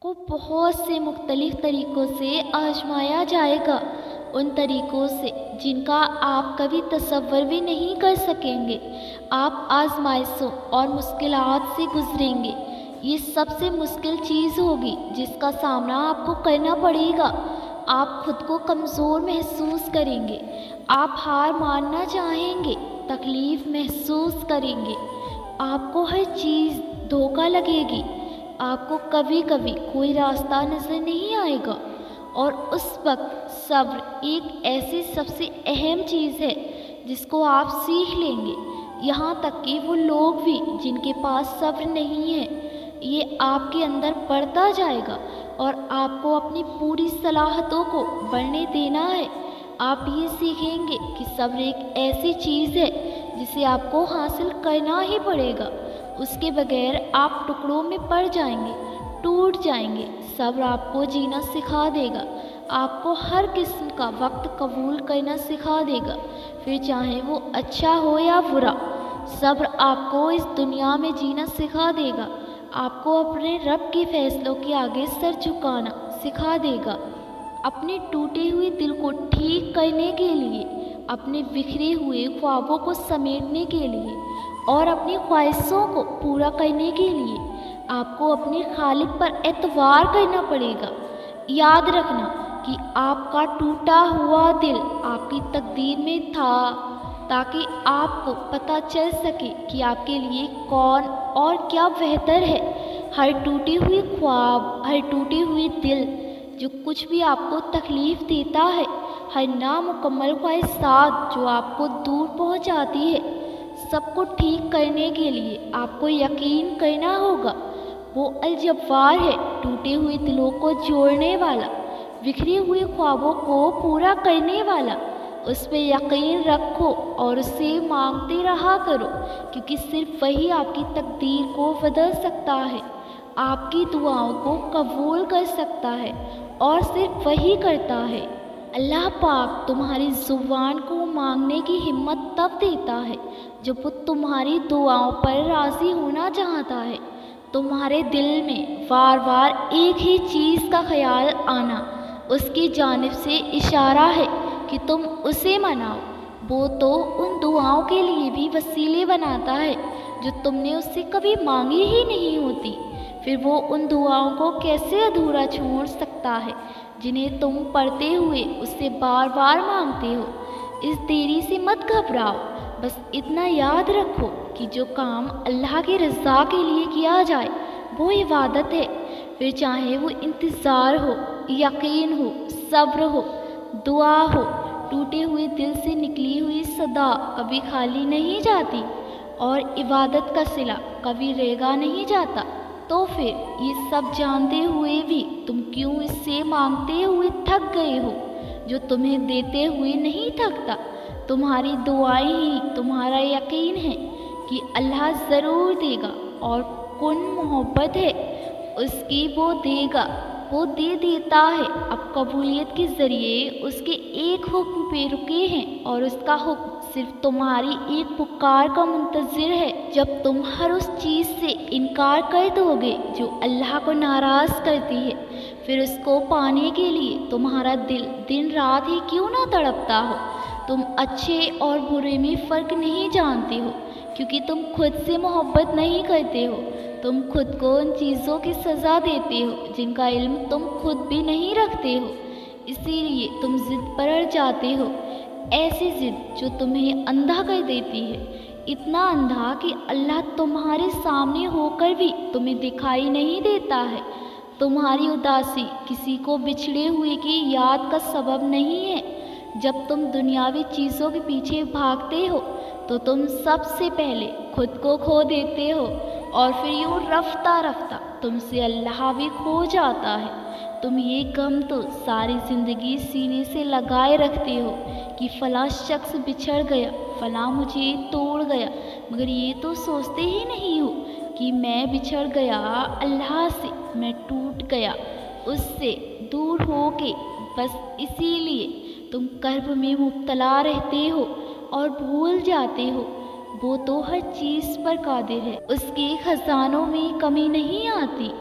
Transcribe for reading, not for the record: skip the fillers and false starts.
को बहुत से मुख्तलिफ तरीक़ों से आज़माया जाएगा, उन तरीक़ों से जिनका आप कभी तसव्वुर भी नहीं कर सकेंगे। आप आज़माइशों और मुश्किलात से गुज़रेंगे। ये सबसे मुश्किल चीज़ होगी जिसका सामना आपको करना पड़ेगा। आप खुद को कमज़ोर महसूस करेंगे, आप हार मानना चाहेंगे, तकलीफ़ महसूस करेंगे, आपको हर चीज़ धोखा लगेगी, आपको कभी कभी कोई रास्ता नज़र नहीं आएगा। और उस वक्त सब्र एक ऐसी सबसे अहम चीज़ है जिसको आप सीख लेंगे। यहाँ तक कि वो लोग भी जिनके पास सब्र नहीं है, ये आपके अंदर बढ़ता जाएगा और आपको अपनी पूरी सलाहियतों को बढ़ने देना है। आप ये सीखेंगे कि सब्र एक ऐसी चीज़ है जिसे आपको हासिल करना ही पड़ेगा। उसके बगैर आप टुकड़ों में पड़ जाएंगे, टूट जाएंगे। सब्र आपको जीना सिखा देगा, आपको हर किस्म का वक्त कबूल करना सिखा देगा, फिर चाहे वो अच्छा हो या बुरा। सब्र आपको इस दुनिया में जीना सिखा देगा, आपको अपने रब के फैसलों के आगे सर झुकाना सिखा देगा। अपने टूटे हुए दिल को ठीक करने के लिए, अपने बिखरे हुए ख्वाबों को समेटने के लिए और अपनी ख्वाहिशों को पूरा करने के लिए आपको अपने खालिक पर एतवार करना पड़ेगा। याद रखना कि आपका टूटा हुआ दिल आपकी तकदीर में था, ताकि आपको पता चल सके कि आपके लिए कौन और क्या बेहतर है। हर टूटी हुई ख्वाब, हर टूटी हुई दिल जो कुछ भी आपको तकलीफ़ देता है, हर नामुकम्मल ख्वाहिशात जो आपको दूर पहुंचाती है, सबको ठीक करने के लिए आपको यकीन करना होगा। वो अल जब्बार है, टूटे हुए दिलों को जोड़ने वाला, बिखरे हुए ख्वाबों को पूरा करने वाला। उस पर यकीन रखो और उससे मांगते रहा करो, क्योंकि सिर्फ वही आपकी तकदीर को बदल सकता है, आपकी दुआओं को कबूल कर सकता है, और सिर्फ वही करता है। अल्लाह पाक तुम्हारी ज़ुबान को मांगने की हिम्मत तब देता है जब वो तुम्हारी दुआओं पर राज़ी होना चाहता है। तुम्हारे दिल में बार बार एक ही चीज़ का ख्याल आना उसकी जानिब से इशारा है कि तुम उसे मनाओ। वो तो उन दुआओं के लिए भी वसीले बनाता है जो तुमने उससे कभी मांगी ही नहीं होती। फिर वो उन दुआओं को कैसे अधूरा छोड़ सकता है जिन्हें तुम पढ़ते हुए उससे बार बार मांगते हो। इस देरी से मत घबराओ, बस इतना याद रखो कि जो काम अल्लाह की रज़ा के लिए किया जाए वो इबादत है। फिर चाहे वो इंतज़ार हो, यकीन हो, सब्र हो, दुआ हो, टूटे हुए दिल से निकली हुई सदा कभी खाली नहीं जाती और इबादत का सिला कभी रेगा नहीं जाता। तो फिर ये सब जानते हुए भी तुम क्यों इससे मांगते हुए थक गए हो जो तुम्हें देते हुए नहीं थकता। तुम्हारी दुआएं ही तुम्हारा यकीन है कि अल्लाह ज़रूर देगा, और कौन मोहब्बत है उसकी वो देगा, वो दे देता है। अब कबूलियत के ज़रिए उसके एक हुक्म पे रुके हैं, और उसका हुक्म सिर्फ तुम्हारी एक पुकार का मुंतज़िर है। जब तुम हर उस चीज़ से इनकार कर दोगे जो अल्लाह को नाराज़ करती है, फिर उसको पाने के लिए तुम्हारा दिल दिन रात ही क्यों ना तड़पता हो। तुम अच्छे और बुरे में फ़र्क नहीं जानते हो, क्योंकि तुम खुद से मोहब्बत नहीं करते हो। तुम खुद को उन चीज़ों की सज़ा देते हो जिनका इल्म तुम खुद भी नहीं रखते हो। इसीलिए तुम ज़िद पर अड़ जाते हो, ऐसी ज़िद जो तुम्हें अंधा कर देती है, इतना अंधा कि अल्लाह तुम्हारे सामने होकर भी तुम्हें दिखाई नहीं देता है। तुम्हारी उदासी किसी को बिछड़े हुए की याद का सबब नहीं है। जब तुम दुनियावी चीज़ों के पीछे भागते हो तो तुम सबसे पहले खुद को खो देते हो, और फिर यूँ रफ्ता रफ्ता तुमसे अल्लाह भी खो जाता है। तुम ये गम तो सारी ज़िंदगी सीने से लगाए रखते हो कि फ़लाँ शख्स बिछड़ गया, फ़लाँ मुझे तोड़ गया, मगर ये तो सोचते ही नहीं हो कि मैं बिछड़ गया अल्लाह से, मैं टूट गया उससे दूर हो के। बस इसीलिए तुम कर्ब में मुब्तला रहते हो और भूल जाते हो वो तो हर चीज़ पर कादिर है, उसके खजानों में कमी नहीं आती।